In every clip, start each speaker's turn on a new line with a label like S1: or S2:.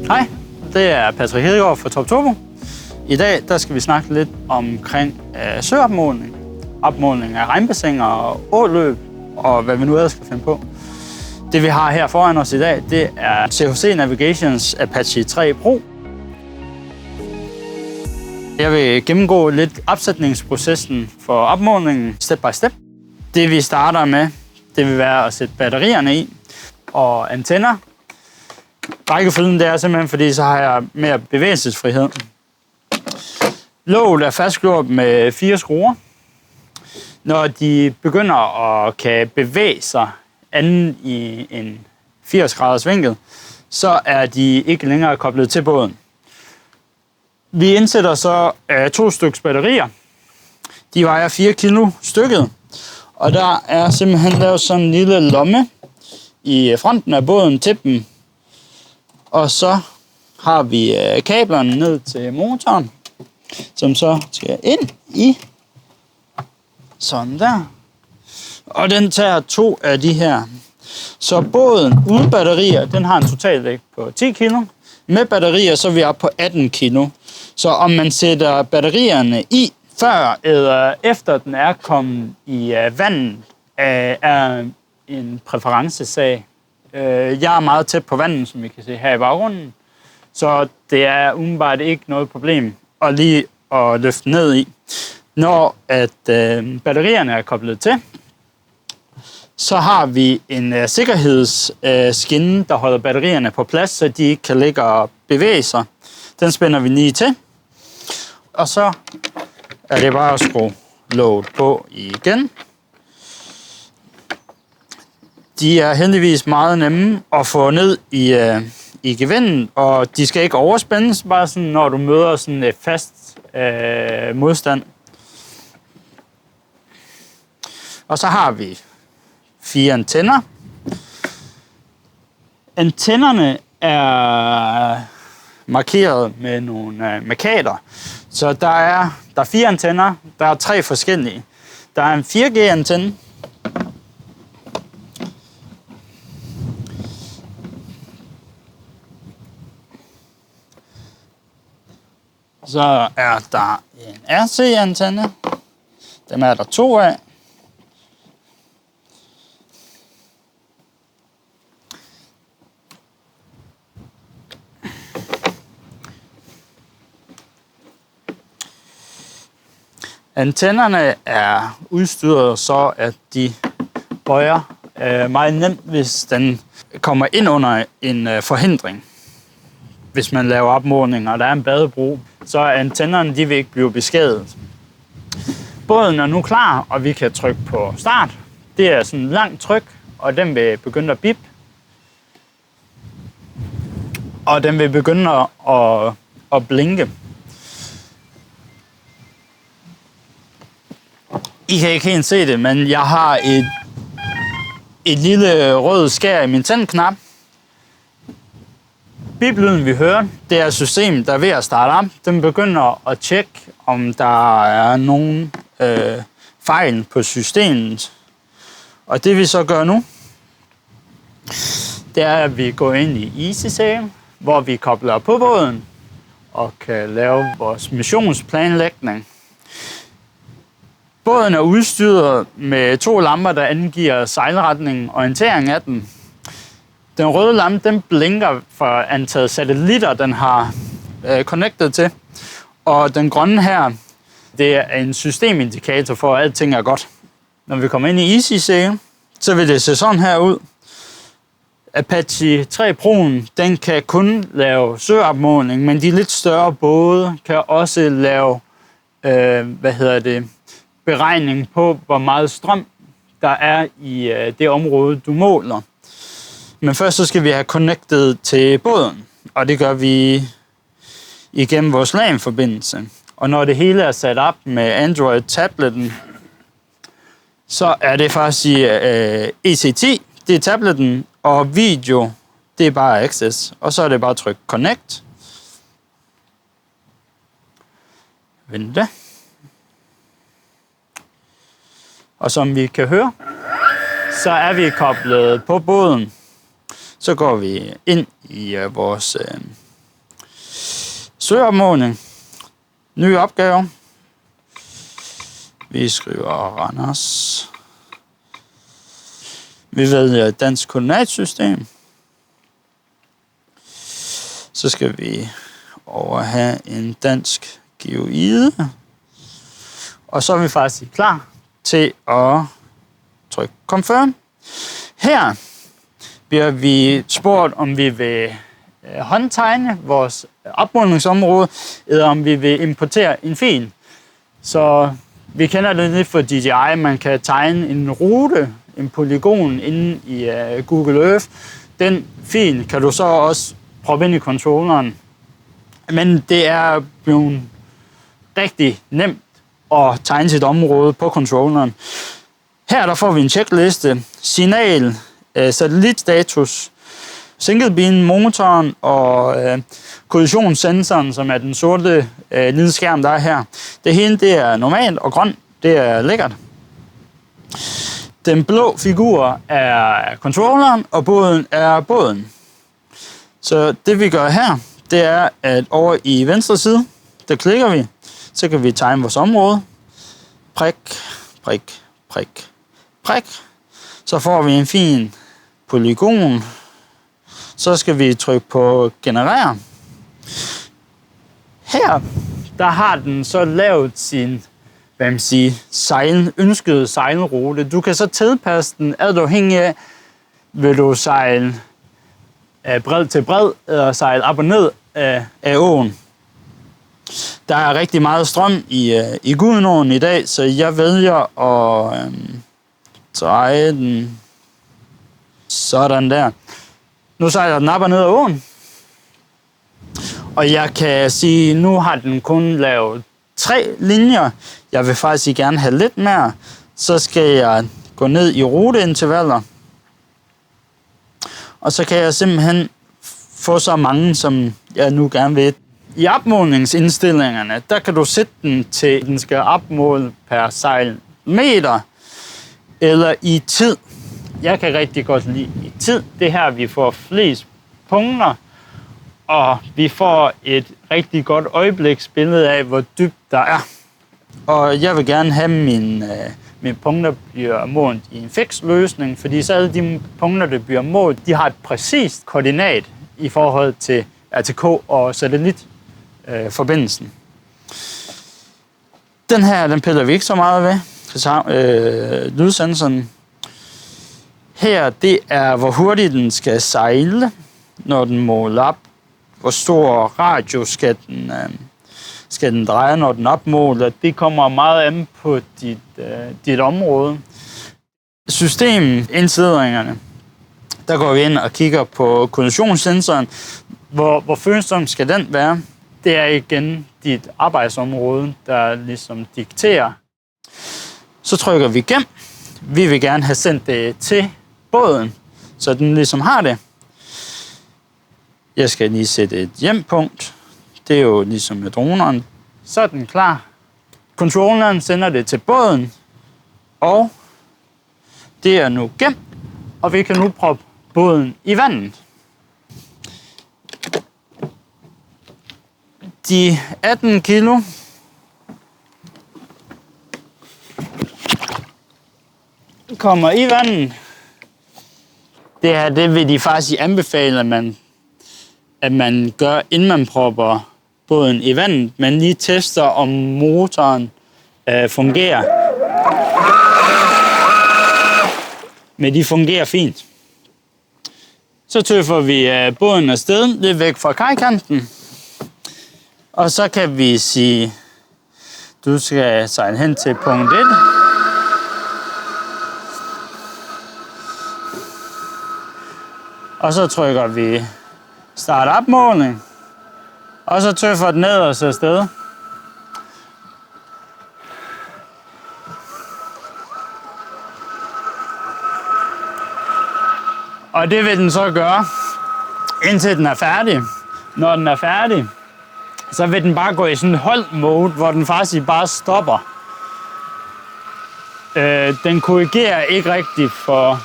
S1: Hej, det er Patrick Hedegaard fra Top Turbo. I dag der skal vi snakke lidt omkring søopmåling, opmåling af regnbassiner og åløb og hvad vi nu ellers skal finde på. Det vi har her foran os i dag, det er CHC Navigations Apache 3 Pro. Jeg vil gennemgå lidt opsætningsprocessen for opmålingen step by step. Det vi starter med, det vil være at sætte batterierne i og antenner. Rækkefølgen det er simpelthen, fordi så har jeg mere bevægelsesfrihed. Låget er fastgjort med 4 skruer. Når de begynder at kan bevæge sig anden i en 80 graders vinkel, så er de ikke længere koblet til båden. Vi indsætter så 2 stykker batterier. De vejer 4 kilo stykket. Og der er simpelthen lavet sådan en lille lomme i fronten af båden til dem. Og så har vi kablerne ned til motoren, som så skal ind i sådan der. Og den tager 2 af de her. Så båden uden batterier, den har en totalvægt på 10 kilo. Med batterier, så er vi oppe på 18 kilo. Så om man sætter batterierne i før eller efter den er kommet i vandet, er en præferencesag. Jeg er meget tæt på vandet, som vi kan se her i baggrunden. Så det er umiddelbart ikke noget problem at lige at løfte ned i. Når batterierne er koblet til, så har vi en sikkerhedsskinne, der holder batterierne på plads, så de ikke kan ligge og bevæge sig. Den spænder vi lige til. Og så er det bare at skrue låget på igen. De er heldigvis meget nemme at få ned i gevinden, og de skal ikke overspændes, bare sådan, når du møder sådan et fast modstand. Og så har vi 4 antenner. Antennerne er markeret med nogle markader. Så der er 4 antenner. Der er 3 forskellige. Der er en 4G-antenne. Så er der en RC-antenne. Dem er der 2 af. Antennerne er udstyret så, at de bøjer meget nemt, hvis den kommer ind under en forhindring. Hvis man laver opmåling, og der er en badebro, så er antennerne de vil ikke blive beskadiget. Båden er nu klar, og vi kan trykke på start. Det er sådan en lang tryk, og den vil begynde at bippe. Og den vil begynde at blinke. I kan ikke helt se det, men jeg har et lille rød skær i min tændknap. Biplyden vi hører, det er systemet, der er ved at starte op. Den begynder at tjekke, om der er nogen fejl på systemet. Og det vi så gør nu, det er, at vi går ind i EasySail, hvor vi kobler på båden og kan lave vores missionsplanlægning. Båden er udstyret med 2 lamper, der angiver sejlretning og orientering af den. Den røde lampe, den blinker for antallet satellitter, den har connectet til. Og den grønne her, det er en systemindikator for, at alting er godt. Når vi kommer ind i EasySail, så vil det se sådan her ud. Apache 3 Pro'en, den kan kun lave søopmåling, men de lidt større både kan også lave beregning på, hvor meget strøm der er i det område, du måler. Men først så skal vi have connected til båden, og det gør vi igennem vores LAN-forbindelse. Og når det hele er sat op med Android-tabletten, så er det faktisk i EC10, det er tabletten, og video, det er bare Access. Og så er det bare at trykke Connect. Vente. Og som vi kan høre, så er vi koblet på båden. Så går vi ind i vores Søgeopmåling. Nye opgaver. Vi skriver Randers. Vi vælger dansk koordinatsystem. Så skal vi over have en dansk geoide. Og så er vi faktisk klar til at trykke confirm. Her bliver vi spurgt, om vi vil håndtegne vores opmålingsområde, eller om vi vil importere en fil. Så vi kender det lidt fra DJI, man kan tegne en rute, en polygon inde i Google Earth. Den fil kan du så også proppe ind i controlleren. Men det er blevet rigtig nemt at tegne sit område på controlleren. Her der får vi en checkliste, signal, satellitstatus, single beam motoren og kollisionssensoren, som er den sorte lille skærm, der er her. Det hele det er normalt, og grønt det er lækkert. Den blå figur er controlleren, og båden er båden. Så det vi gør her, det er, at over i venstre side, der klikker vi, så kan vi tegne vores område. Prik, prik, prik, prik. Så får vi en fin polygon. Så skal vi trykke på generere. Her, der har den så lavet sin, ønskede sejlrute. Du kan så tilpasse den, afhængig af, vil du sejle bred til bred, eller sejle op og ned af åen. Der er rigtig meget strøm i Gudenåen i dag, så jeg vælger at dreje den sådan der. Nu sejler den op og ned af åen. Og jeg kan sige, nu har den kun lavet 3 linjer. Jeg vil faktisk gerne have lidt mere. Så skal jeg gå ned i ruteintervaller. Og så kan jeg simpelthen få så mange, som jeg nu gerne vil. I opmålingsindstillingerne, der kan du sætte den til, at den skal opmåle per sejlmeter eller i tid. Jeg kan rigtig godt lide i tid. Det her, vi får flest punkter, og vi får et rigtig godt øjebliksbillede af, hvor dybt der er. Og jeg vil gerne have mine punkter bliver målt i en fix løsning, fordi så alle de punkter, der bliver målt, de har et præcist koordinat i forhold til RTK og satellitforbindelsen. Den her, den piller vi ikke så meget ved. Lydsensoren. Her, det er, hvor hurtigt den skal sejle, når den måler op. Hvor stor radio skal den dreje, når den opmåler. Det kommer meget an på dit område. Systemindstillinger, der går vi ind og kigger på kollisionssensoren. Hvor følsom skal den være? Det er igen dit arbejdsområde, der ligesom dikterer. Så trykker vi gem. Vi vil gerne have sendt det til båden, så den ligesom har det. Jeg skal lige sætte et hjempunkt. Det er jo ligesom med droneren. Så er den klar. Controlleren sender det til båden, og det er nu gemt, og vi kan nu proppe båden i vandet. De 18 kilo kommer i vandet. Det her, det vil de faktisk anbefale, at man gør, inden man propper båden i vandet. Man lige tester, om motoren fungerer. Men de fungerer fint. Så tøffer vi båden afsted lidt væk fra kajkanten. Og så kan vi sige, du skal sejle hen til punkt 1. Og så trykker vi start opmåling. Og så tøffer den ned og så afsted. Og det vil den så gøre, indtil den er færdig. Når den er færdig, så vil den bare gå i sådan en hold-mode, hvor den faktisk bare stopper. Den korrigerer ikke rigtigt, for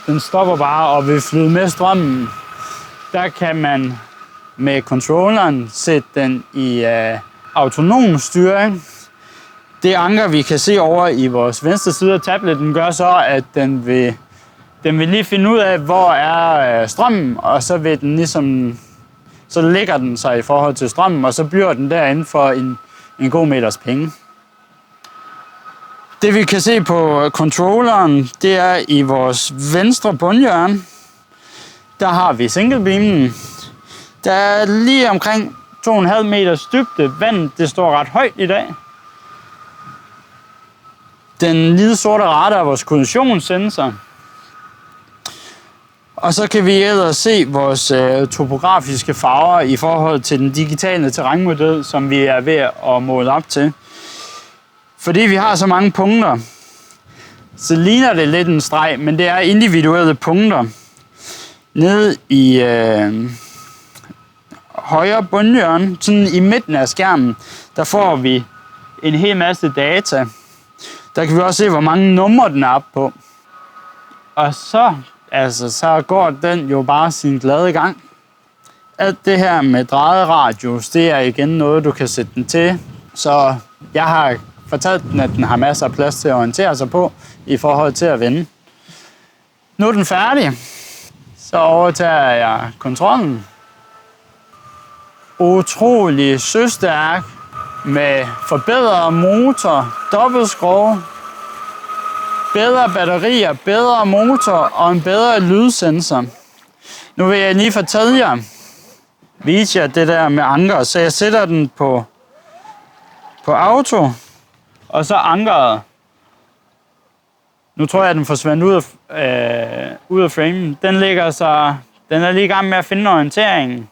S1: den stopper bare og vil flyde med strømmen. Der kan man med controlleren sætte den i autonom styring. Det anker, vi kan se over i vores venstre side af tabletten, gør så, at den vil lige finde ud af, hvor er strømmen, og så vil den ligesom, så lægger den sig i forhold til strømmen, og så bliver den derinde for en god meters penge. Det vi kan se på controlleren, det er i vores venstre bundhjørne. Der har vi singlebeamen. Der er lige omkring 2,5 meters dybde. Vandet, det står ret højt i dag. Den hvide sorte radar er vores kollisionssensor. Og så kan vi ellers se vores topografiske farver i forhold til den digitale terrænmodel, som vi er ved at måle op til. Fordi vi har så mange punkter, så ligner det lidt en streg, men det er individuelle punkter. Nede i højre bundhjørne, sådan i midten af skærmen, der får vi en hel masse data. Der kan vi også se, hvor mange numre den er oppe på. Og så går den jo bare sin glade gang. Alt det her med drejeradius, det er igen noget, du kan sætte den til. Så jeg har fortalt den, at den har masser af plads til at orientere sig på i forhold til at vende. Nu er den færdig. Så overtager jeg kontrollen. Utrolig søstærk med forbedret motor, dobbeltskrog, bedre batterier, bedre motor og en bedre lydsensor. Nu vil jeg lige fortælle jer, vise jer det der med anker, så jeg sætter den på auto, og så ankeret. Nu tror jeg, at den forsvandt ud af framen. Den er lige i gang med at finde orienteringen.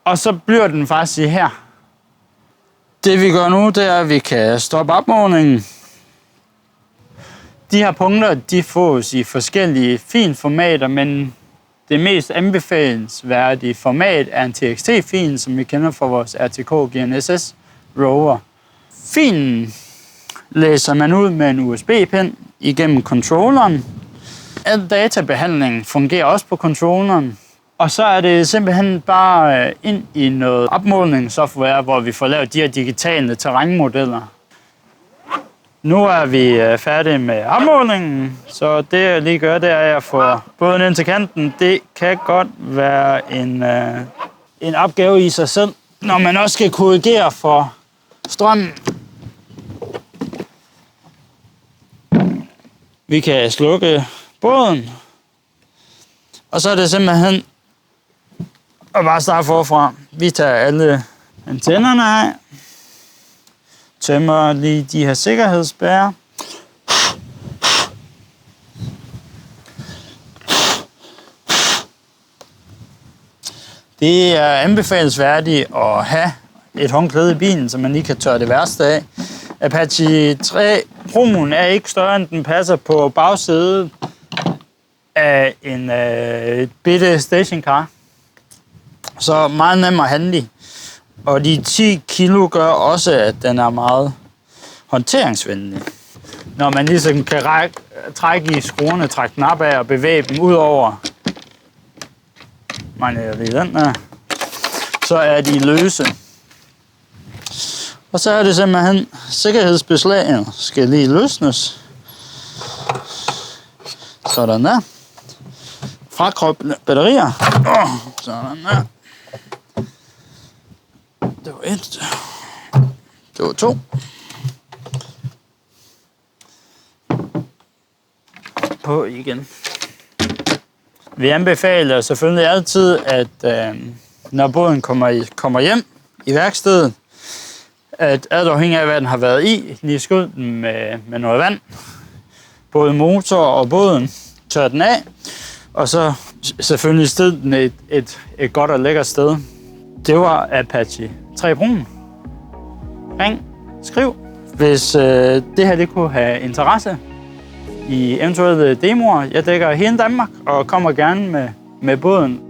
S1: Og så bliver den faktisk her. Det vi gør nu, det er, at vi kan stoppe opmålingen. De her punkter, de fås i forskellige filformater, men det mest anbefalingsværdige format er en TXT-fil, som vi kender fra vores RTK GNSS rover. Filen læser man ud med en USB-pen igennem controlleren. Al databehandling fungerer også på controlleren. Og så er det simpelthen bare ind i noget opmålingssoftware, hvor vi får lavet de her digitale terrænmodeller. Nu er vi færdige med opmålingen, så det jeg lige gør, det er at få båden ind til kanten. Det kan godt være en opgave i sig selv, når man også skal korrigere for strømmen. Vi kan slukke båden, og så er det simpelthen at bare starte forfra. Vi tager alle antennerne af. Tømmer lige de her sikkerhedsspærrer. Det er anbefalesværdigt at have et håndklæde i bilen, så man lige kan tørre det værste af. Apache 3 Pro'en er ikke større, end den passer på bagsædet af en bitte stationcar. Så meget nem og handy. Og de 10 kilo gør også, at den er meget håndteringsvenlig. Når man ligesom kan trække i skruerne, trække den op af og bevæge dem ud over, så er de løse. Og så er det simpelthen sikkerhedsbeslaget skal lige løsnes. Sådan der. Frakoble batterier. Sådan der. Det var 1. Det var 2. På igen. Vi anbefaler selvfølgelig altid, at når båden kommer hjem i værkstedet, at alt afhængig af, hvad den har været i, lige skyld den med noget vand. Både motor og båden tør den af, og så selvfølgelig sted den et godt og lækkert sted. Det var Apache 3 Pro'en. Ring, skriv, hvis det her det kunne have interesse i eventuelle demoer. Jeg dækker hele Danmark og kommer gerne med båden